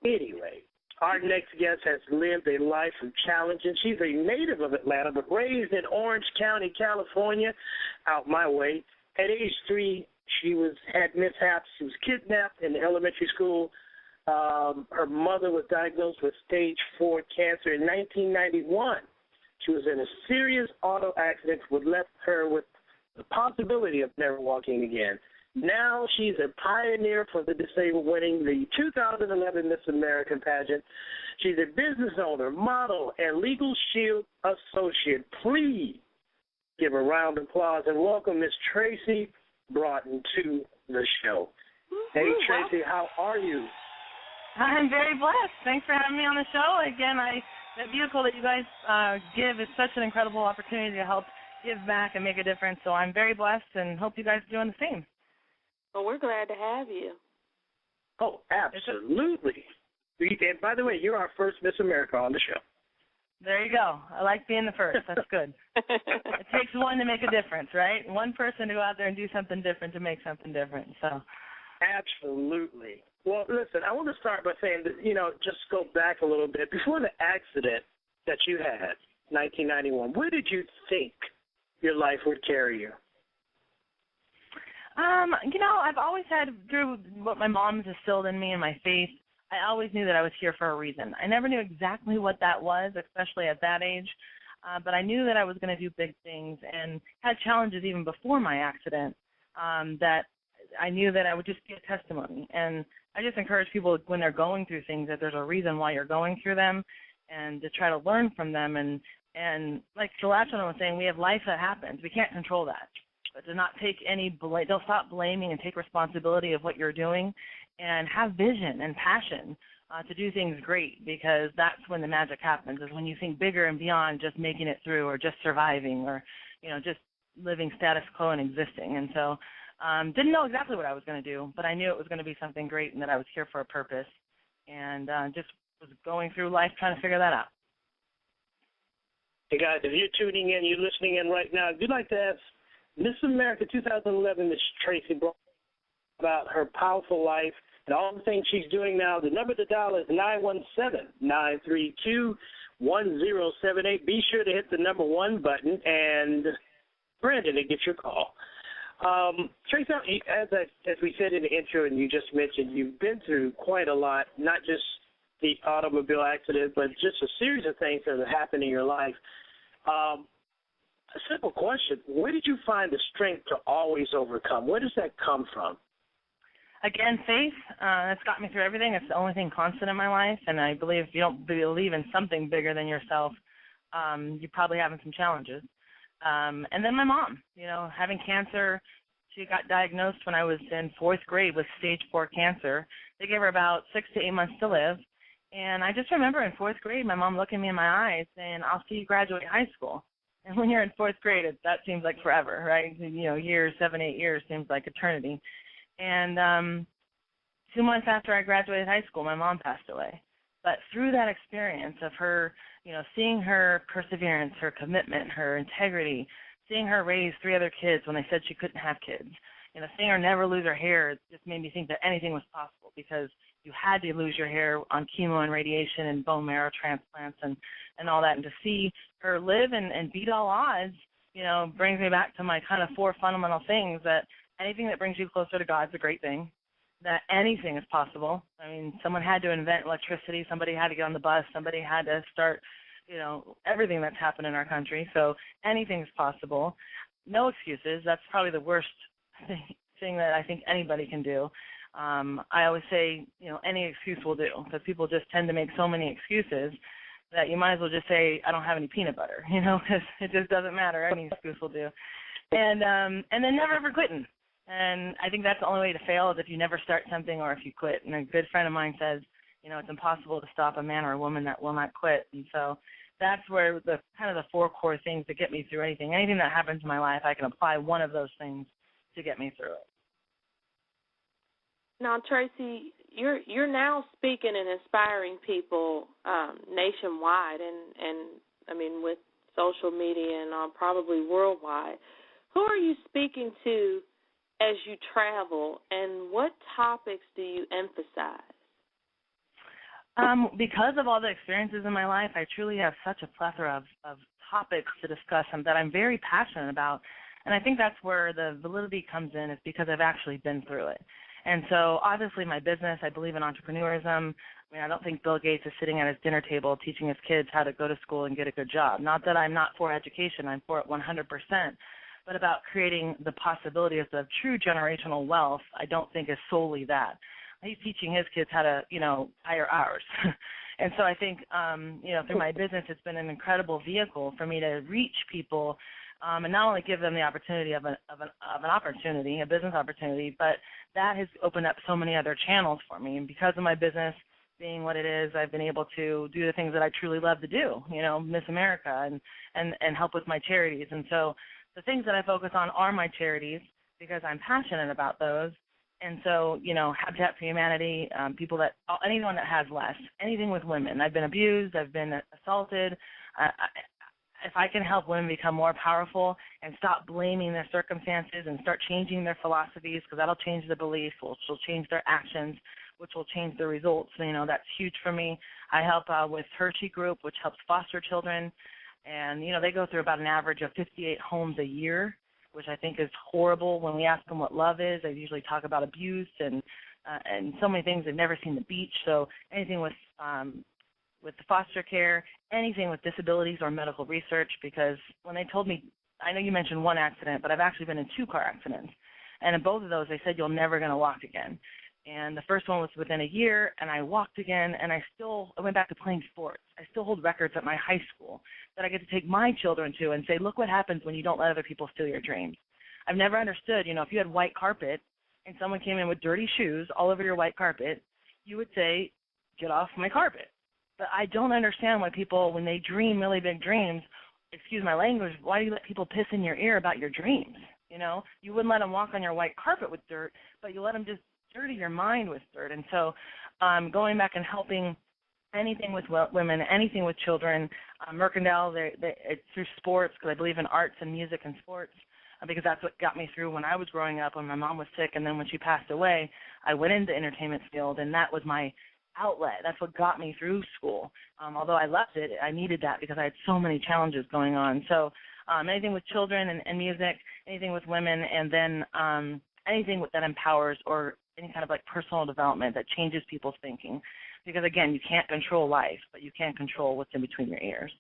Anyway, our next guest has lived a life of challenge, and she's a native of Atlanta, but raised in Orange County, California, out my way. At age 3, she had mishaps. She was kidnapped in elementary school. Her mother was diagnosed with stage 4 cancer in 1991. She was in a serious auto accident which left her with the possibility of never walking again. Now she's a pioneer for the disabled, winning the 2011 Miss America pageant. She's a business owner, model, and Legal Shield associate. Please give a round of applause and welcome Miss Tracy Broughton to the show. Hey, Tracy, how are you? I'm very blessed. Thanks for having me on the show. Again, the vehicle that you guys give is such an incredible opportunity to help give back and make a difference. So I'm very blessed and hope you guys are doing the same. Well, we're glad to have you. Oh, absolutely. And by the way, you're our first Miss America on the show. There you go. I like being the first. That's good. It takes one to make a difference, right? One person to go out there and do something different to make something different. So, absolutely. Well, listen, I want to start by saying that, just go back a little bit. Before the accident that you had, 1991, where did you think your life would carry you? I've always had, through what my mom's instilled in me and my faith, I always knew that I was here for a reason. I never knew exactly what that was, especially at that age, but I knew that I was going to do big things and had challenges even before my accident that I knew that I would just be a testimony. And I just encourage people when they're going through things that there's a reason why you're going through them and to try to learn from them. And like the last one I was saying, we have life that happens. We can't control that. But to not take don't stop blaming and take responsibility of what you're doing and have vision and passion to do things great, because that's when the magic happens, is when you think bigger and beyond just making it through or just surviving or, just living status quo and existing. And so didn't know exactly what I was going to do, but I knew it was going to be something great and that I was here for a purpose, and just was going through life trying to figure that out. Hey, guys, if you're tuning in, you're listening in right now, if you'd like to ask Miss America 2011, Miss Tracy Broughton, about her powerful life and all the things she's doing now, the number to dial is 917-932-1078. Be sure to hit the number 1 button, and Brandon will get your call. Tracy, as we said in the intro and you just mentioned, you've been through quite a lot, not just the automobile accident, but just a series of things that have happened in your life. A simple question: where did you find the strength to always overcome? Where does that come from? Again, faith. It's got me through everything. It's the only thing constant in my life, and I believe if you don't believe in something bigger than yourself, you're probably having some challenges. And then my mom, having cancer. She got diagnosed when I was in 4th grade with stage 4 cancer. They gave her about 6 to 8 months to live. And I just remember in 4th grade, my mom looking me in my eyes saying, "I'll see you graduate high school." And when you're in 4th grade, that seems like forever, right? Years, 7, 8 years seems like eternity. And 2 months after I graduated high school, my mom passed away. But through that experience of her, seeing her perseverance, her commitment, her integrity, seeing her raise 3 other kids when they said she couldn't have kids, seeing her never lose her hair, it just made me think that anything was possible, because you had to lose your hair on chemo and radiation and bone marrow transplants and all that. And to see her live and beat all odds, brings me back to my kind of 4 fundamental things, that anything that brings you closer to God is a great thing, that anything is possible. I mean, someone had to invent electricity, somebody had to get on the bus, somebody had to start, everything that's happened in our country. So anything's possible. No excuses. That's probably the worst thing that I think anybody can do. I always say, any excuse will do, because people just tend to make so many excuses that you might as well just say, "I don't have any peanut butter," because it just doesn't matter. Any excuse will do. And then never ever quitting. And I think that's the only way to fail, is if you never start something or if you quit. And a good friend of mine says, it's impossible to stop a man or a woman that will not quit. And so that's where the 4 core things that get me through anything. Anything that happens in my life, I can apply one of those things to get me through it. Now, Tracy, you're now speaking and inspiring people nationwide, and I mean with social media and probably worldwide. Who are you speaking to as you travel, and what topics do you emphasize? Because of all the experiences in my life, I truly have such a plethora of topics to discuss and that I'm very passionate about. And I think that's where the validity comes in, is because I've actually been through it. And so obviously my business, I believe in entrepreneurism. I mean, I don't think Bill Gates is sitting at his dinner table teaching his kids how to go to school and get a good job. Not that I'm not for education. I'm for it 100%. But about creating the possibilities of true generational wealth, I don't think is solely that. He's teaching his kids how to, hire ours. And so I think, through my business, it's been an incredible vehicle for me to reach people and not only give them the opportunity of an opportunity, a business opportunity, but that has opened up so many other channels for me. And because of my business being what it is, I've been able to do the things that I truly love to do, Miss America and help with my charities. And so the things that I focus on are my charities because I'm passionate about those. And so, Habitat for Humanity, anyone that has less, anything with women. I've been abused, I've been assaulted. If I can help women become more powerful and stop blaming their circumstances and start changing their philosophies, because that'll change their beliefs, which will change their actions, which will change their results. That's huge for me. I help with Hershey Group, which helps foster children. And, they go through about an average of 58 homes a year, which I think is horrible. When we ask them what love is, they usually talk about abuse and so many things. They've never seen the beach. So anything with the foster care, anything with disabilities or medical research, because when they told me, I know you mentioned one accident, but I've actually been in 2 car accidents. And in both of those, they said, you're never going to walk again. And the first one was within a year, and I walked again, and I went back to playing sports. I still hold records at my high school that I get to take my children to and say, look what happens when you don't let other people steal your dreams. I've never understood, if you had white carpet and someone came in with dirty shoes all over your white carpet, you would say, get off my carpet. But I don't understand why people, when they dream really big dreams, excuse my language, why do you let people piss in your ear about your dreams? You wouldn't let them walk on your white carpet with dirt, but you let them just dirty your mind with dirt. And so going back and helping anything with women, anything with children, Mercantile, it's through sports, because I believe in arts and music and sports, because that's what got me through when I was growing up, when my mom was sick, and then when she passed away, I went into the entertainment field, and that was my outlet. That's what got me through school. Although I left it, I needed that because I had so many challenges going on. So anything with children and music, anything with women, and then anything that empowers or any kind of personal development that changes people's thinking. Because, again, you can't control life, but you can control what's in between your ears.